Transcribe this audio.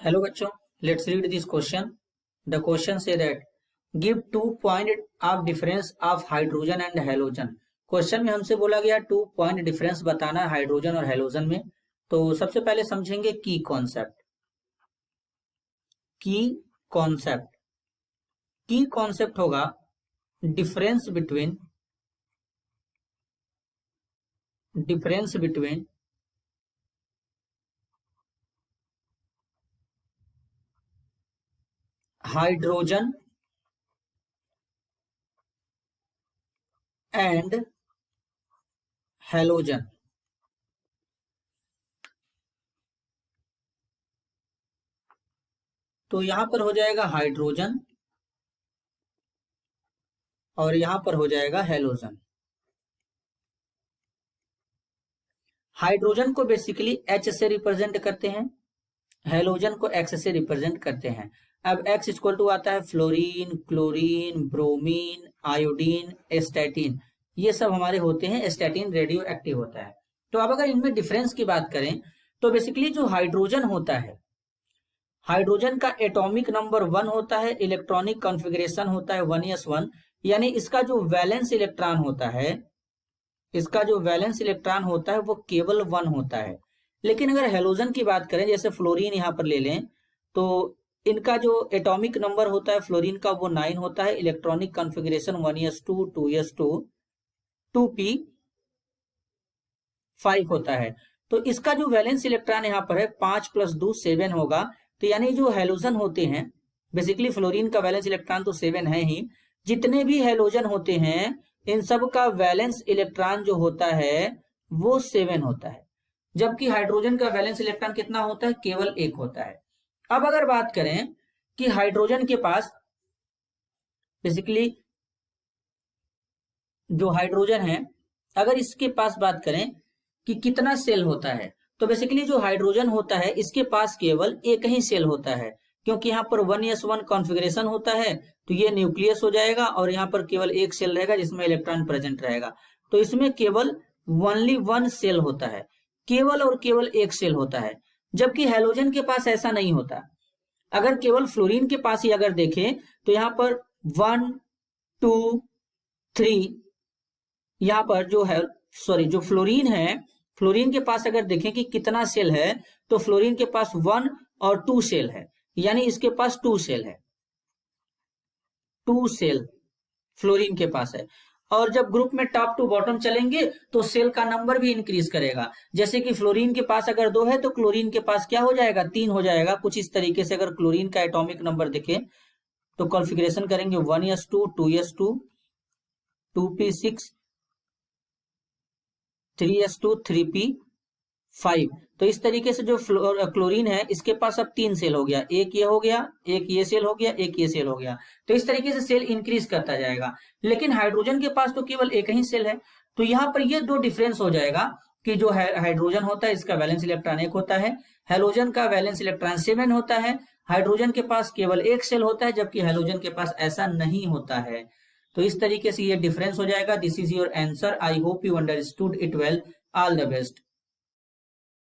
Hello बच्चों, let's read this question. The question say that give 2 point of difference of hydrogen and halogen. Question में हमसे बोला गया 2 point difference बताना hydrogen और हेलोजन में। तो सबसे पहले समझेंगे की कॉन्सेप्ट। की कॉन्सेप्ट होगा difference between hydrogen and halogen. तो यहां पर हो जाएगा हाइड्रोजन और यहां पर हो जाएगा हेलोजन। हाइड्रोजन को बेसिकली H से रिप्रेजेंट करते हैं, हेलोजन को X से रिप्रेजेंट करते हैं। अब X इक्वल टू आता है fluorine, chlorine, bromine, iodine, astatine. ये सब हमारे होते हैं, एस्टैटिन रेडियो एक्टिव होता है। तो अब अगर इनमें डिफरेंस की बात करें तो बेसिकली जो हाइड्रोजन होता है, हाइड्रोजन का एटॉमिक नंबर 1 होता है, इलेक्ट्रॉनिक कॉन्फ़िगरेशन होता है 1s1, यानी इसका जो वैलेंस इलेक्ट्रॉन होता है वो केवल 1 होता है। लेकिन अगर हेलोजन की बात करें, जैसे फ्लोरीन यहां पर ले लें, तो इनका जो एटॉमिक नंबर होता है फ्लोरीन का वो 9 होता है, electronic configuration 1s2, 2s2, 2p5 होता है। तो इसका जो वैलेंस इलेक्ट्रॉन यहाँ पर है 5 + 2 7 होगा। तो यानी जो हेलोजन होते हैं, बेसिकली फ्लोरीन का वैलेंस इलेक्ट्रॉन तो 7 है ही, जितने भी हेलोजन होते हैं इन सब का वैलेंस इलेक्ट्रॉन जो होता है वो 7 होता है, जबकि हाइड्रोजन का वैलेंस इलेक्ट्रॉन कितना होता है, केवल 1 होता है। अब अगर बात करें कि हाइड्रोजन के पास बेसिकली जो हाइड्रोजन है, अगर इसके पास बात करें कि कितना सेल होता है, तो बेसिकली जो हाइड्रोजन होता है इसके पास केवल एक ही सेल होता है, क्योंकि यहाँ पर 1s1 कॉन्फ़िगरेशन होता है। तो ये न्यूक्लियस हो जाएगा और यहाँ पर केवल एक सेल रहेगा जिसमें इलेक्ट्रॉन प्रेजेंट रहेगा। तो इसमें केवल ओनली 1 सेल होता है, केवल और केवल एक सेल होता है, जबकि हेलोजन के पास ऐसा नहीं होता। अगर केवल फ्लोरीन के पास ही अगर देखें तो यहाँ पर 1 2 3, यहाँ पर जो फ्लोरीन है, फ्लोरीन के पास अगर देखें कि कितना सेल है, तो फ्लोरीन के पास 1 और 2 सेल है, यानी इसके पास 2 सेल है, 2 सेल फ्लोरीन के पास है। और जब ग्रुप में टॉप टू बॉटम चलेंगे तो सेल का नंबर भी इंक्रीज करेगा। जैसे कि फ्लोरीन के पास अगर 2 है तो क्लोरीन के पास क्या हो जाएगा, 3 हो जाएगा। कुछ इस तरीके से अगर क्लोरीन का एटॉमिक नंबर देखें तो कॉन्फ़िगरेशन करेंगे 1s2, 2s2, 2p6, 3s2, 3p5। तो इस तरीके से जो क्लोरीन है इसके पास अब 3 सेल हो गया, एक ये हो गया, एक ये सेल हो गया, एक ये सेल हो गया। तो इस तरीके से सेल इंक्रीज करता जाएगा। लेकिन हाइड्रोजन के पास तो केवल एक ही सेल है। तो यहाँ पर ये दो डिफरेंस हो जाएगा कि जो हाइड्रोजन होता है इसका वैलेंस इलेक्ट्रॉन 1 होता है, हेलोजन का वैलेंस इलेक्ट्रॉन 7 होता है। हाइड्रोजन के पास केवल एक सेल होता है, जबकि हेलोजन के पास ऐसा नहीं होता है। तो इस तरीके से ये डिफरेंस हो जाएगा। This is your answer. I hope you understood it well. All the best.